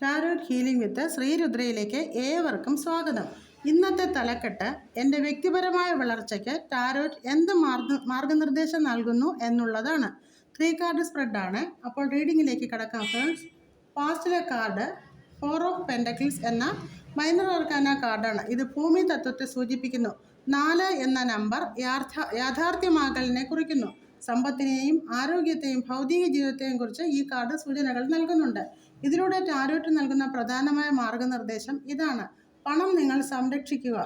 Tarot healing വിത്ത് ശ്രീരുദ്രയിലേക്ക് ഏവർക്കും സ്വാഗതം. ഇന്നത്തെ തലക്കെട്ട് എൻ്റെ വ്യക്തിപരമായ വളർച്ചയ്ക്ക് ടാരോട്ട് എന്ത് മാർഗനിർദ്ദേശം നൽകുന്നു എന്നുള്ളതാണ്. 3 കാർഡ് സ്പ്രെഡാണ്. അപ്പോൾ റീഡിങ്ങിലേക്ക് കടക്കാം ഫ്രണ്ട്സ്. പാസ്റ്റിലെ കാർഡ് 4 ഓഫ് പെൻറ്റക്കിൾസ് എന്ന മൈനർ ആർക്കാന കാർഡാണ്. ഇത് ഭൂമി തത്വത്തെ സൂചിപ്പിക്കുന്നു. 4 എന്ന നമ്പർ യാഥാർത്ഥ്യമാകലിനെ കുറിക്കുന്നു. സമ്പത്തിനെയും ആരോഗ്യത്തെയും ഭൗതിക ജീവിതത്തെയും കുറിച്ച് ഈ കാർഡ് സൂചനകൾ നൽകുന്നുണ്ട്. ഇതിലൂടെ ടാരോട്ട് നൽകുന്ന പ്രധാനമായ മാർഗനിർദ്ദേശം ഇതാണ്: പണം നിങ്ങൾ സംരക്ഷിക്കുക,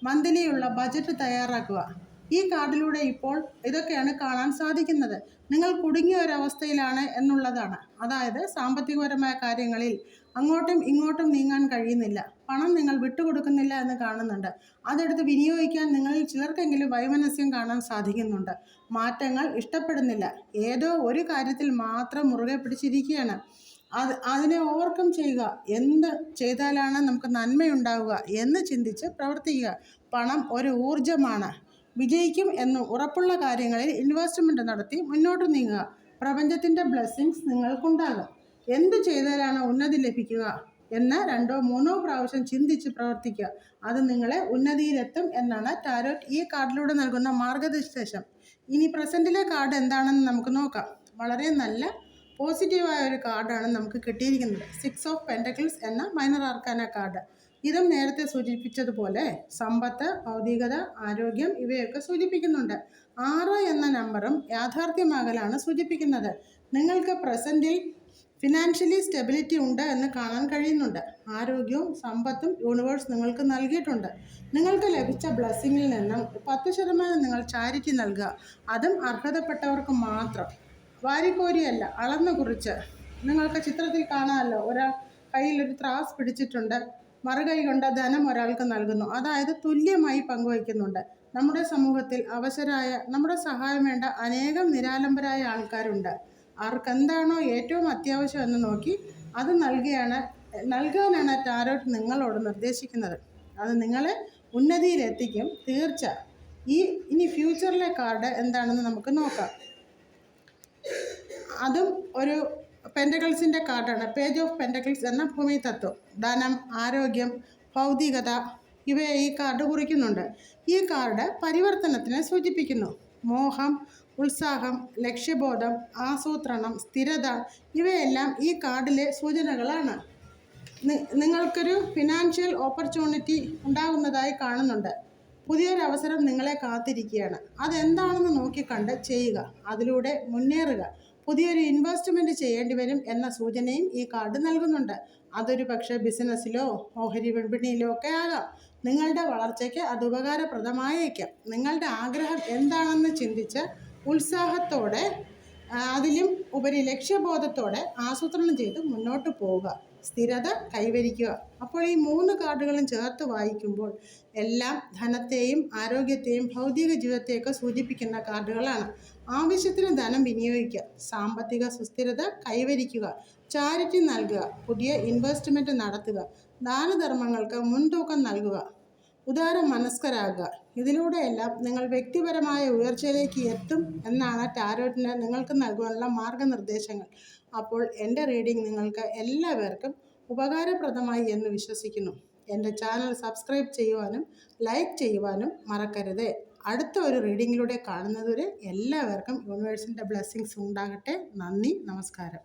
മന്ത്ലിയുള്ള ബജറ്റ് തയ്യാറാക്കുക. ഈ കാർഡിലൂടെ ഇപ്പോൾ ഇതൊക്കെയാണ് കാണാൻ സാധിക്കുന്നത്. നിങ്ങൾ കുടുങ്ങിയ ഒരവസ്ഥയിലാണ് എന്നുള്ളതാണ്. അതായത് സാമ്പത്തികപരമായ കാര്യങ്ങളിൽ അങ്ങോട്ടും ഇങ്ങോട്ടും നീങ്ങാൻ കഴിയുന്നില്ല. പണം നിങ്ങൾ വിട്ടുകൊടുക്കുന്നില്ല എന്ന് കാണുന്നുണ്ട്. അതെടുത്ത് വിനിയോഗിക്കാൻ നിങ്ങളിൽ ചിലർക്കെങ്കിലും വൈമനസ്യം കാണാൻ സാധിക്കുന്നുണ്ട്. മാറ്റങ്ങൾ ഇഷ്ടപ്പെടുന്നില്ല. ഏതോ ഒരു കാര്യത്തിൽ മാത്രം മുറുകെ പിടിച്ചിരിക്കുകയാണ്. അതിനെ ഓവർകം ചെയ്യുക. എന്ത് ചെയ്താലാണ് നമുക്ക് നന്മയുണ്ടാവുക എന്ന് ചിന്തിച്ച് പ്രവർത്തിക്കുക. പണം ഒരു ഊർജമാണ്. വിജയിക്കും എന്ന് ഉറപ്പുള്ള കാര്യങ്ങളിൽ ഇൻവെസ്റ്റ്മെൻറ്റ് നടത്തി മുന്നോട്ട് നീങ്ങുക. പ്രപഞ്ചത്തിൻ്റെ ബ്ലെസ്സിങ്സ് നിങ്ങൾക്കുണ്ടാകും. എന്ത് ചെയ്താലാണ് ഉന്നതി ലഭിക്കുക എന്ന് 2 or 3 പ്രാവശ്യം ചിന്തിച്ച് പ്രവർത്തിക്കുക. അത് നിങ്ങളെ ഉന്നതിയിലെത്തും എന്നാണ് ടാരോട്ട് ഈ കാർഡിലൂടെ നൽകുന്ന മാർഗനിർദ്ദേശം. ഇനി പ്രസൻറ്റിലെ കാർഡ് എന്താണെന്ന് നമുക്ക് നോക്കാം. വളരെ നല്ല പോസിറ്റീവായ ഒരു കാർഡാണ് നമുക്ക് കിട്ടിയിരിക്കുന്നത്. 6 ഓഫ് പെൻറ്റക്കിൾസ് എന്ന മൈനർ ആർക്കാന കാർഡ്. ഇതും നേരത്തെ സൂചിപ്പിച്ചതുപോലെ സമ്പത്ത്, ഭൗതികത, ആരോഗ്യം ഇവയൊക്കെ സൂചിപ്പിക്കുന്നുണ്ട്. 6 എന്ന നമ്പറും യാഥാർത്ഥ്യമാകലാണ് സൂചിപ്പിക്കുന്നത്. നിങ്ങൾക്ക് പ്രസൻറ്റിൽ ഫിനാൻഷ്യലി സ്റ്റെബിലിറ്റി ഉണ്ട് എന്ന് കാണാൻ കഴിയുന്നുണ്ട്. ആരോഗ്യവും സമ്പത്തും യൂണിവേഴ്സ് നിങ്ങൾക്ക് നൽകിയിട്ടുണ്ട്. നിങ്ങൾക്ക് ലഭിച്ച ബ്ലെസ്സിങ്ങിൽ നിന്നും 10% നിങ്ങൾ ചാരിറ്റി നൽകുക. അതും അർഹതപ്പെട്ടവർക്ക് മാത്രം. വാരിക്കോരിയല്ല, അളന്നു കുറിച്ച്. നിങ്ങൾക്ക് ചിത്രത്തിൽ കാണാമല്ലോ, ഒരാൾ കയ്യിലൊരു ത്രാസ് പിടിച്ചിട്ടുണ്ട്. മറുകൈ കൊണ്ട് ധനം ഒരാൾക്ക് നൽകുന്നു. അതായത് തുല്യമായി പങ്കുവയ്ക്കുന്നുണ്ട്. നമ്മുടെ സമൂഹത്തിൽ അവശരായ, നമ്മുടെ സഹായം വേണ്ട അനേകം നിരാലംബരായ ആൾക്കാരുണ്ട്. ആർക്കെന്താണോ ഏറ്റവും അത്യാവശ്യം എന്ന് നോക്കി അത് നൽകാനാണ് ടാരോട്ട് നിങ്ങളോട് നിർദ്ദേശിക്കുന്നത്. അത് നിങ്ങളെ ഉന്നതിയിലെത്തിക്കും, തീർച്ച. ഇനി ഫ്യൂച്ചറിലെ കാർഡ് എന്താണെന്ന് നമുക്ക് നോക്കാം. അതും ഒരു പെൻറ്റക്കിൾസിൻ്റെ കാർഡാണ്. പേജ് ഓഫ് പെൻറ്റക്കിൾസ് എന്ന ഭൂമി തത്വം. ധനം, ആരോഗ്യം, ഭൗതികത ഇവയെ ഈ കാർഡ് കുറിക്കുന്നുണ്ട്. ഈ കാർഡ് പരിവർത്തനത്തിനെ സൂചിപ്പിക്കുന്നു. മോഹം, ഉത്സാഹം, ലക്ഷ്യബോധം, ആസൂത്രണം, സ്ഥിരത ഇവയെല്ലാം ഈ കാർഡിലെ സൂചനകളാണ്. നിങ്ങൾക്കൊരു ഫിനാൻഷ്യൽ ഓപ്പർച്യൂണിറ്റി ഉണ്ടാകുന്നതായി കാണുന്നുണ്ട്. പുതിയൊരവസരം നിങ്ങളെ കാത്തിരിക്കുകയാണ്. അതെന്താണെന്ന് നോക്കിക്കണ്ട് ചെയ്യുക. അതിലൂടെ മുന്നേറുക. പുതിയൊരു ഇൻവെസ്റ്റ്മെൻറ്റ് ചെയ്യേണ്ടി വരും എന്ന സൂചനയും ഈ കാർഡ് നൽകുന്നുണ്ട്. അതൊരു പക്ഷേ ബിസിനസ്സിലോ ഓഹരി വിപണിയിലോ ഒക്കെ ആകാം. നിങ്ങളുടെ വളർച്ചയ്ക്ക് അത് ഉപകാരപ്രദമായേക്കാം. നിങ്ങളുടെ ആഗ്രഹം എന്താണെന്ന് ചിന്തിച്ച് ഉത്സാഹത്തോടെ, അതിലും ഉപരി ലക്ഷ്യബോധത്തോടെ ആസൂത്രണം ചെയ്ത് മുന്നോട്ട് പോവുക. സ്ഥിരത കൈവരിക്കുക. അപ്പോൾ ഈ 3 കാർഡുകളും ചേർത്ത് വായിക്കുമ്പോൾ എല്ലാം ധനത്തെയും ആരോഗ്യത്തെയും ഭൗതിക ജീവിതത്തെയൊക്കെ സൂചിപ്പിക്കുന്ന കാർഡുകളാണ്. ആവശ്യത്തിന് ധനം വിനിയോഗിക്കുക, സാമ്പത്തിക സുസ്ഥിരത കൈവരിക്കുക, ചാരിറ്റി നൽകുക, പുതിയ ഇൻവെസ്റ്റ്മെൻറ്റ് നടത്തുക, ദാനധർമ്മങ്ങൾക്ക് മുൻതൂക്കം നൽകുക, ഉദാര മനസ്കരാകുക. ഇതിലൂടെയെല്ലാം നിങ്ങൾ വ്യക്തിപരമായ ഉയർച്ചയിലേക്ക് എത്തും എന്നാണ് ടാരോട്ടിന് നിങ്ങൾക്ക് നൽകുവാനുള്ള മാർഗനിർദ്ദേശങ്ങൾ. അപ്പോൾ എൻ്റെ റീഡിംഗ് നിങ്ങൾക്ക് എല്ലാവർക്കും ഉപകാരപ്രദമായി എന്ന് വിശ്വസിക്കുന്നു. എൻ്റെ ചാനൽ സബ്സ്ക്രൈബ് ചെയ്യുവാനും ലൈക്ക് ചെയ്യുവാനും മറക്കരുത്. അടുത്ത ഒരു റീഡിങ്ങിലൂടെ കാണുന്നതുവരെ എല്ലാവർക്കും യൂണിവേഴ്സിൻ്റെ ബ്ലെസ്സിങ്സ് ഉണ്ടാകട്ടെ. നന്ദി, നമസ്കാരം.